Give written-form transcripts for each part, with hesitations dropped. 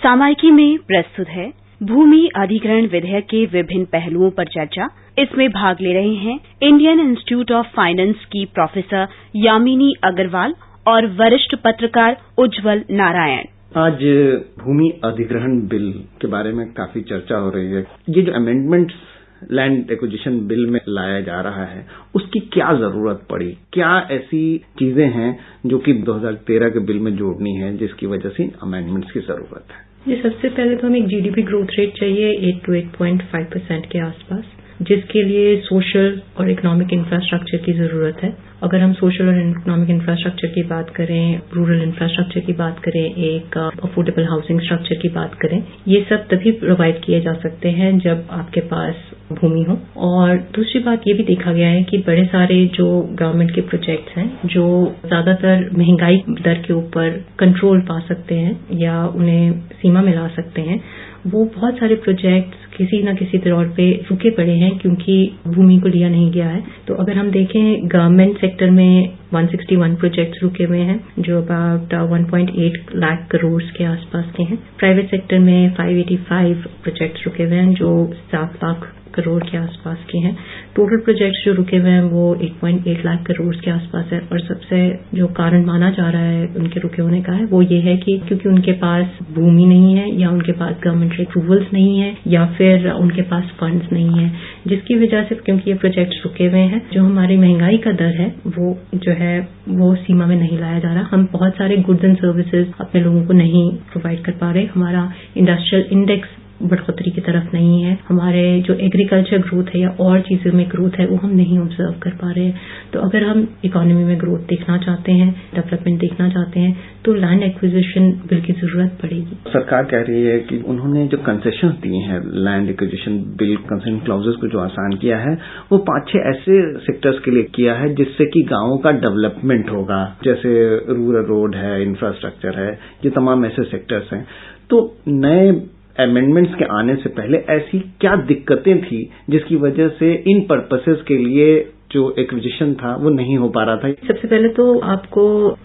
सामयिकी में प्रस्तुत है भूमि अधिग्रहण विधेयक के विभिन्न पहलुओं पर चर्चा। इसमें भाग ले रहे हैं इंडियन इंस्टीट्यूट ऑफ फाइनेंस की प्रोफेसर यामिनी अग्रवाल और वरिष्ठ पत्रकार उज्जवल नारायण। आज भूमि अधिग्रहण बिल के बारे में काफी चर्चा हो रही है। ये जो अमेंडमेंट्स लैंड एक्विजिशन बिल में लाया जा रहा है, उसकी क्या जरूरत पड़ी? क्या ऐसी चीजें हैं जो कि 2013 के बिल में जोड़नी है, जिसकी वजह से अमेंडमेंट्स की जरूरत है? जी, सबसे पहले तो हमें एक जीडीपी ग्रोथ रेट चाहिए 8 to 8.5% के आसपास, जिसके लिए सोशल और इकोनॉमिक इंफ्रास्ट्रक्चर की जरूरत है। अगर हम सोशल और इकोनॉमिक इंफ्रास्ट्रक्चर की बात करें, रूरल इंफ्रास्ट्रक्चर की बात करें, एक अफोर्डेबल हाउसिंग स्ट्रक्चर की बात करें, ये सब तभी प्रोवाइड किए जा सकते हैं जब आपके पास भूमि हो। और दूसरी बात ये भी देखा गया है कि बड़े सारे जो गवर्नमेंट के प्रोजेक्ट्स हैं, जो ज्यादातर महंगाई दर के ऊपर कंट्रोल पा सकते हैं या उन्हें सीमा में ला सकते हैं, वो बहुत सारे प्रोजेक्ट्स किसी न किसी तौर पे रुके पड़े हैं क्योंकि भूमि को लिया नहीं गया है। तो अगर हम देखें, गवर्नमेंट सेक्टर में 161 प्रोजेक्ट्स रुके हुए हैं जो अबाउट 1.8 लाख करोड़ के आसपास के हैं। प्राइवेट सेक्टर में 585 प्रोजेक्ट्स रुके हुए हैं जो 7 लाख करोड़ के आसपास के हैं। टोटल प्रोजेक्ट्स जो रुके हुए हैं वो 8.8 लाख करोड़ के आसपास है। और सबसे जो कारण माना जा रहा है उनके रुके होने का है वो ये है कि क्योंकि उनके पास भूमि नहीं है या उनके पास गवर्नमेंट अप्रूवल्स नहीं है या फिर उनके पास फंड्स नहीं है, जिसकी वजह से क्योंकि ये प्रोजेक्ट्स रुके हुए हैं, जो हमारी महंगाई का दर है वो जो है वो सीमा में नहीं लाया जा रहा। हम बहुत सारे गुड्स एंड सर्विसेज अपने लोगों को नहीं प्रोवाइड कर पा रहे। हमारा इंडस्ट्रियल इंडेक्स बढ़ोतरी की तरफ नहीं है। हमारे जो एग्रीकल्चर ग्रोथ है या और चीजों में ग्रोथ है वो हम नहीं ऑब्जर्व कर पा रहे हैं। तो अगर हम इकोनॉमी में ग्रोथ देखना चाहते हैं, डेवलपमेंट देखना चाहते हैं, तो लैंड एक्विजिशन बिल की जरूरत पड़ेगी। सरकार कह रही है कि उन्होंने जो कंसेशंस दिए हैं land acquisition bill concession clauses को जो आसान किया है वो 5-6 ऐसे सेक्टर्स के लिए किया है जिससे कि गांवों का डेवलपमेंट होगा, जैसे रूरल रोड है, इंफ्रास्ट्रक्चर है, ये तमाम ऐसे सेक्टर्स हैं। तो नए अमेंडमेंट्स के आने से पहले ऐसी क्या दिक्कतें थी जिसकी वजह से इन पर्पसेस के लिए जो एक्विजिशन था वो नहीं हो पा रहा था? सबसे पहले तो आपको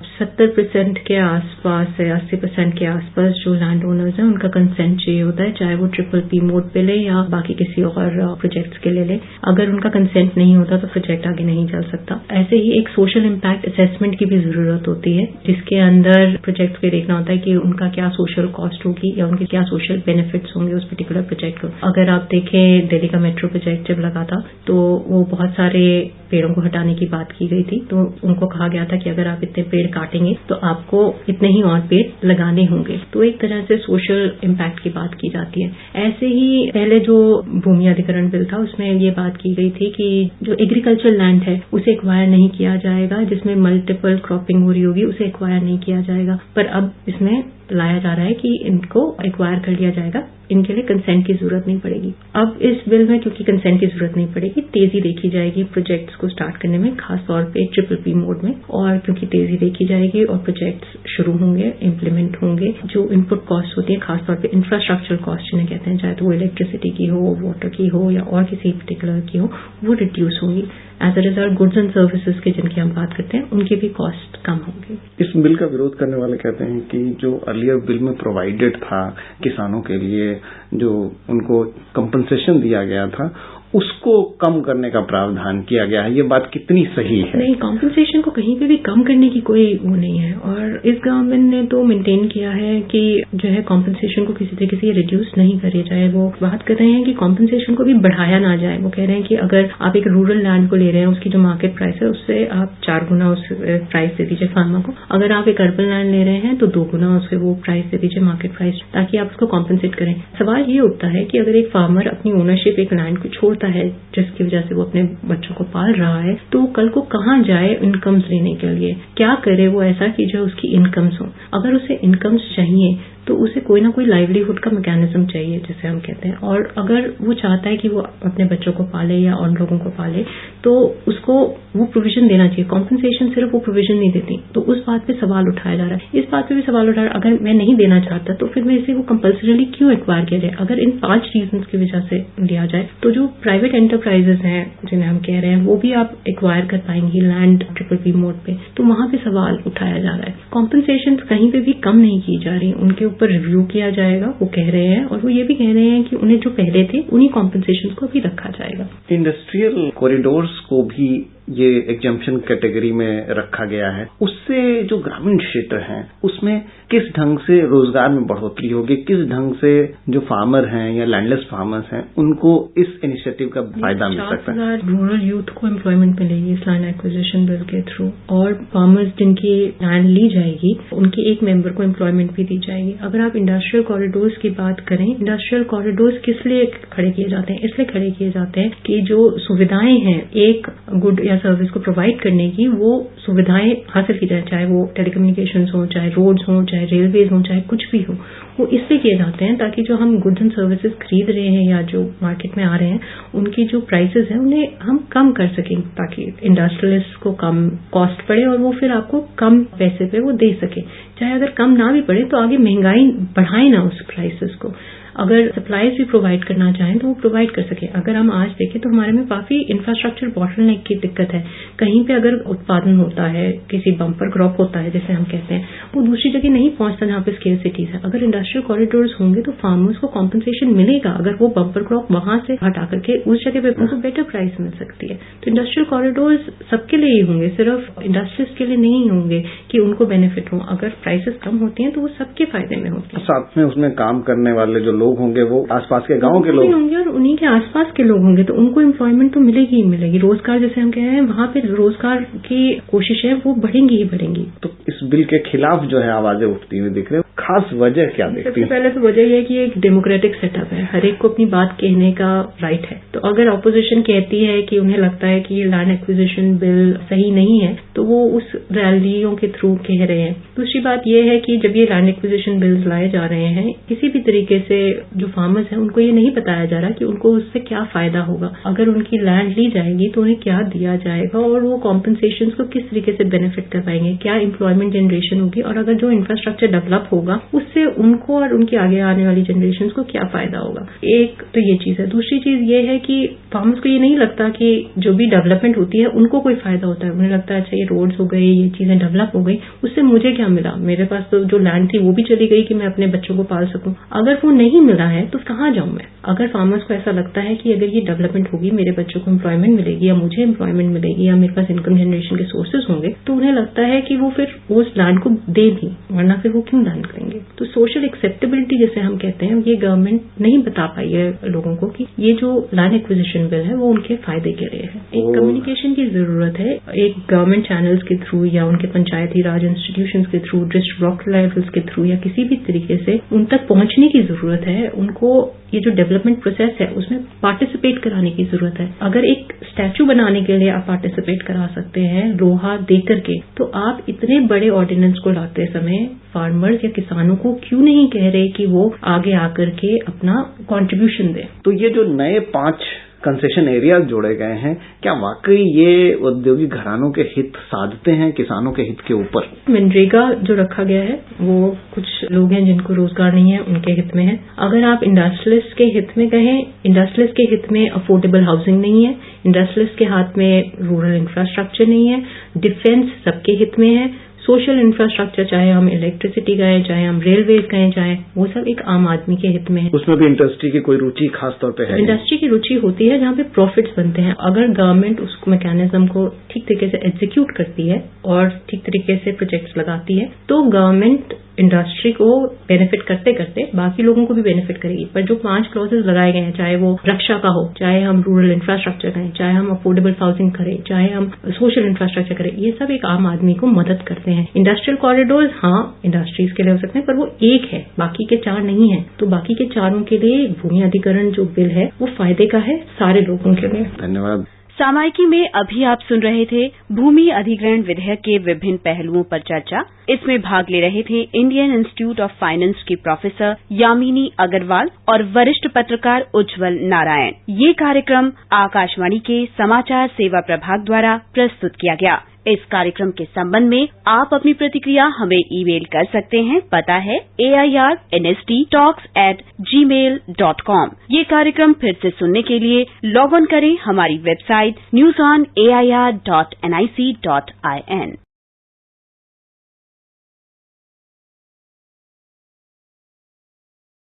70% के आसपास है, 80% के आसपास जो लैंड ओनर्स हैं उनका कंसेंट चाहिए होता है, चाहे वो PPP मोड पे ले या बाकी किसी और प्रोजेक्ट्स के ले। अगर उनका कंसेंट नहीं होता तो प्रोजेक्ट आगे नहीं चल सकता। ऐसे ही एक सोशल इम्पैक्ट असेसमेंट की भी जरूरत होती है, जिसके अंदर प्रोजेक्ट को देखना होता है कि उनका क्या सोशल कॉस्ट होगी या उनके क्या सोशल बेनिफिट्स होंगे उस पर्टिकुलर प्रोजेक्ट को। अगर आप देखें, दिल्ली का मेट्रो प्रोजेक्ट जब लगा था तो वो बहुत सारे पेड़ों को हटाने की बात की गई थी। तो उनको कहा गया था कि अगर आप इतने पेड़ काटेंगे तो आपको इतने ही और पेड़ लगाने होंगे। तो एक तरह से सोशल इम्पैक्ट की बात की जाती है। ऐसे ही पहले जो भूमि अधिग्रहण बिल था उसमें ये बात की गई थी कि जो एग्रीकल्चर लैंड है उसे एक्वायर नहीं किया जाएगा, जिसमें मल्टीपल क्रॉपिंग हो रही होगी उसे एक्वायर नहीं किया जाएगा। पर अब इसमें लाया जा रहा है कि इनको एक्वायर कर लिया जाएगा, इनके लिए कंसेंट की जरूरत नहीं पड़ेगी। अब इस बिल में क्योंकि कंसेंट की जरूरत नहीं पड़ेगी, तेजी देखी जाएगी प्रोजेक्ट्स को स्टार्ट करने में, खासतौर पे PPP मोड में। और क्योंकि तेजी देखी जाएगी और प्रोजेक्ट्स शुरू होंगे, इम्प्लीमेंट होंगे, जो इनपुट कॉस्ट होती है खासतौर पे इंफ्रास्ट्रक्चर कॉस्ट जिन्हें कहते हैं, चाहे तो वो इलेक्ट्रिसिटी की हो, वाटर की हो या और किसी पर्टिकुलर की हो, वो रिड्यूस होंगी। As a result goods and services की जिनकी हम बात करते हैं उनकी भी कॉस्ट कम होगी। इस बिल का विरोध करने वाले कहते हैं कि जो अर्लियर बिल में प्रोवाइडेड था किसानों के लिए, जो उनको कंपनसेशन दिया गया था, उसको कम करने का प्रावधान किया गया है। ये बात कितनी सही है? नहीं, कॉम्पनसेशन को कहीं पे भी कम करने की कोई वो नहीं है। और इस गवर्नमेंट ने तो मेंटेन किया है कि जो है कॉम्पनसेशन को किसी तरीके से रिड्यूस नहीं करे जाए। वो बात कर रहे हैं कि कॉम्पनसेशन को भी बढ़ाया ना जाए। वो कह रहे हैं कि अगर आप एक रूरल लैंड को ले रहे हैं, उसकी जो मार्केट प्राइस है उससे आप 4 गुना उस प्राइस दे दीजिए फार्मर को। अगर आप एक अर्बन लैंड ले रहे हैं तो 2 गुना उससे वो प्राइस दे दीजिए मार्केट प्राइस, ताकि आप उसको कॉम्पनसेट करें। सवाल ये उठता है कि अगर एक फार्मर अपनी ओनरशिप एक लैंड को छोड़ता है जिसकी वजह से वो अपने बच्चों को पाल रहा है, तो कल को कहाँ जाए इनकम्स लेने के लिए? क्या करे वो ऐसा कि जो उसकी इनकम्स हो? अगर उसे इनकम्स चाहिए तो उसे कोई ना कोई लाइवलीहुड का मैकेनिज्म चाहिए जिसे हम कहते हैं। और अगर वो चाहता है कि वो अपने बच्चों को पाले या और लोगों को पाले तो उसको वो प्रोविजन देना चाहिए। कॉम्पनसेशन सिर्फ वो प्रोविजन नहीं देती। तो उस बात पे सवाल उठाया जा रहा है। इस बात पे भी सवाल उठा रहा है, अगर मैं नहीं देना चाहता तो फिर मैं इसे वो कंपल्सरीली क्यों एक्वायर किया जाए? अगर इन 5 रीजन की वजह से लिया जाए तो जो प्राइवेट एंटरप्राइजेस हैं जिन्हें हम कह रहे हैं वो भी आप एक्वायर कर पाएंगी लैंड PPP मोड पे। तो वहां पे सवाल उठाया जा रहा है। कॉम्पनसेशन कहीं पे भी कम नहीं की जा रही, उनके ऊपर रिव्यू किया जाएगा, वो कह रहे हैं, और वो ये भी कह रहे हैं कि उन्हें जो पहले थे उन्हीं कॉम्पेंसेशन को भी रखा जाएगा। इंडस्ट्रियल कॉरिडोर्स को भी ये एग्जम्पशन कैटेगरी में रखा गया है। उससे जो ग्रामीण क्षेत्र हैं उसमें किस ढंग से रोजगार में बढ़ोतरी होगी, किस ढंग से जो फार्मर हैं या लैंडलेस फार्मर्स हैं उनको इस इनिशिएटिव का फायदा मिल सकता है। रूरल यूथ को एम्प्लॉयमेंट मिलेगी इस लैंड एक्विजिशन बिल के थ्रू, और फार्मर्स जिनकी लैंड ली जाएगी उनके एक मेंबर को एम्प्लॉयमेंट भी दी जाएगी। अगर आप इंडस्ट्रियल कॉरिडोर्स की बात करें, इंडस्ट्रियल कॉरिडोर्स किस लिए खड़े किए जाते हैं? इसलिए खड़े किए जाते हैं कि जो सुविधाएं हैं एक गुड या सर्विस को प्रोवाइड करने की, वो सुविधाएं हासिल की जाए, चाहे वो टेलीकम्युनिकेशंस हो, चाहे रोड्स हो, चाहे रेलवेज हो, चाहे कुछ भी हो। वो इसलिए किए जाते हैं ताकि जो हम गुड्स एंड सर्विसेज खरीद रहे हैं या जो मार्केट में आ रहे हैं उनकी जो प्राइसेस हैं उन्हें हम कम कर सकें, ताकि इंडस्ट्रियलिस्ट को कम कॉस्ट पड़े और वो फिर आपको कम पैसे पे वो दे सके। चाहे अगर कम ना भी पड़े तो आगे महंगाई बढ़ाए ना उस प्राइसेस को। अगर सप्लाईज भी प्रोवाइड करना चाहें तो वो प्रोवाइड कर सके। अगर हम आज देखें तो हमारे में काफी इंफ्रास्ट्रक्चर बॉटलनेक की दिक्कत है। कहीं पे अगर उत्पादन होता है, किसी बम्पर क्रॉप होता है जैसे हम कहते हैं, वो दूसरी जगह नहीं पहुंचता जहां पे स्केर्सिटीज है। अगर इंडस्ट्रियल कॉरिडोर्स होंगे तो फार्मर्स को कॉम्पनसेशन मिलेगा। अगर वो बम्पर क्रॉप वहां से हटा करके उस जगह पे उनको बेटर प्राइस मिल सकती है। तो इंडस्ट्रियल कॉरिडोर्स सबके लिए ही होंगे, सिर्फ इंडस्ट्रीज के लिए नहीं होंगे कि उनको बेनिफिट हो। अगर प्राइसेस कम होती हैं तो वो सबके फायदे में होती है। साथ में उसमें काम करने वाले जो लोग होंगे वो आसपास के गांव के लोग होंगे और उन्हीं के आसपास के लोग होंगे, तो उनको एम्प्लॉयमेंट तो मिलेगी ही मिलेगी। रोजगार जैसे हम कह रहे हैं वहां पे रोजगार की कोशिशें वो बढ़ेंगी ही बढ़ेंगी। तो इस बिल के खिलाफ जो है आवाजें उठती हुई दिख रही है, खास वजह क्या दिखती है? सबसे पहले तो वजह यह है कि एक डेमोक्रेटिक सेटअप है, हर एक को अपनी बात कहने का राइट है। तो अगर ऑपोजिशन कहती है कि उन्हें लगता है कि ये लैंड एक्विजिशन बिल सही नहीं है तो वो उस रैलियों के थ्रू कह रहे हैं। दूसरी बात यह है कि जब ये लैंड एक्विजिशन बिल्स लाए जा रहे हैं, किसी भी तरीके से जो फार्मर्स हैं उनको ये नहीं बताया जा रहा कि उनको उससे क्या फायदा होगा। अगर उनकी लैंड ली जाएगी तो उन्हें क्या दिया जाएगा और वो कॉम्पनसेशन को किस तरीके से बेनिफिट कर पाएंगे, क्या एम्प्लॉयमेंट जनरेशन होगी, और अगर जो इंफ्रास्ट्रक्चर डेवलप होगा उससे उनको और उनकी आगे आने वाली जनरेशन को क्या फायदा होगा। एक तो ये चीज है। दूसरी चीज ये है कि फार्मर्स को ये नहीं लगता कि जो भी डेवलपमेंट होती है उनको कोई फायदा होता है। उन्हें लगता है अच्छा ये रोड्स हो गए, ये चीजें डेवलप हो गई, उससे मुझे क्या मिला, मेरे पास तो जो लैंड थी वो भी चली गई कि मैं अपने बच्चों को पाल सकूं। अगर वो नहीं मिला है तो कहां जाऊं मैं? अगर फार्मर्स को ऐसा लगता है कि अगर ये डेवलपमेंट होगी, मेरे बच्चों को एम्प्लॉयमेंट मिलेगी या मुझे एम्प्लॉयमेंट मिलेगी या मेरे पास इनकम जनरेशन के सोर्सेज होंगे, तो उन्हें लगता है कि वो फिर उस लैंड को दे दी, वरना फिर वो क्यों लैंड करेंगे। तो सोशल एक्सेप्टेबिलिटी जैसे हम कहते हैं, ये गवर्नमेंट नहीं बता पाई है लोगों को कि ये जो लैंड एक्विजिशन बिल है वो उनके फायदे के लिए है। एक कम्युनिकेशन की जरूरत है, एक गवर्नमेंट चैनल्स के थ्रू या उनके पंचायती राज इंस्टीट्यूशंस के थ्रू, डिस्ट्रिक्ट ब्लॉक लेवल्स के थ्रू या किसी भी तरीके से उन तक पहुंचने की जरूरत है। उनको ये जो डेवलपमेंट प्रोसेस है उसमें पार्टिसिपेट कराने की जरूरत है। अगर एक स्टैच्यू बनाने के लिए आप पार्टिसिपेट करा सकते हैं लोहा दे करके, तो आप इतने बड़े ऑर्डिनेंस को लाते समय फार्मर्स या किसानों को क्यों नहीं कह रहे कि वो आगे आकर के अपना कंट्रीब्यूशन दें। तो ये जो नए 5 कंसेशन एरियाज जोड़े गए हैं, क्या वाकई ये औद्योगिक घरानों के हित साधते हैं किसानों के हित के ऊपर? मनरेगा जो रखा गया है वो कुछ लोग हैं जिनको रोजगार नहीं है उनके हित में है। अगर आप इंडस्ट्रियलिस्ट के हित में कहें, इंडस्ट्रियलिस्ट के हित में अफोर्डेबल हाउसिंग नहीं है, इंडस्ट्रियलिस्ट के हाथ में रूरल इंफ्रास्ट्रक्चर नहीं है, डिफेंस सबके हित में है, सोशल इंफ्रास्ट्रक्चर चाहे हम इलेक्ट्रिसिटी कहें, चाहे हम रेलवेज कहें, चाहे वो सब एक आम आदमी के हित में है। उसमें भी इंडस्ट्री की कोई रुचि खास तौर पे है? इंडस्ट्री की रुचि होती है जहां पे प्रॉफिट्स बनते हैं। अगर गवर्नमेंट उस मैकेनिज्म को ठीक तरीके से एग्जीक्यूट करती है और ठीक तरीके से प्रोजेक्ट्स लगाती है तो गवर्नमेंट इंडस्ट्री को बेनिफिट करते करते बाकी लोगों को भी बेनिफिट करेगी। पर जो 5 क्लॉजेज लगाए गए हैं, चाहे वो रक्षा का हो, चाहे हम रूरल इंफ्रास्ट्रक्चर करें, चाहे हम अफोर्डेबल हाउसिंग करें, चाहे हम सोशल इंफ्रास्ट्रक्चर करें, ये सब एक आम आदमी को मदद करते हैं। इंडस्ट्रियल कॉरिडोर्स हाँ इंडस्ट्रीज के लिए हो सकते हैं, पर वो एक है, बाकी के 4 नहीं है। तो बाकी के 4 के लिए भूमि अधिग्रहण जो बिल है वो फायदे का है सारे लोगों के लिए। धन्यवाद। सामायिकी में अभी आप सुन रहे थे भूमि अधिग्रहण विधेयक के विभिन्न पहलुओं पर चर्चा। इसमें भाग ले रहे थे इंडियन इंस्टीट्यूट ऑफ फाइनेंस की प्रोफेसर यामिनी अग्रवाल और वरिष्ठ पत्रकार उज्जवल नारायण। ये कार्यक्रम आकाशवाणी के समाचार सेवा प्रभाग द्वारा प्रस्तुत किया गया। इस कार्यक्रम के संबंध में आप अपनी प्रतिक्रिया हमें ईमेल कर सकते हैं। पता है airnsttalks@gmail.com। ये कार्यक्रम फिर से सुनने के लिए लॉग ऑन करें हमारी वेबसाइट newsonair.nic.in।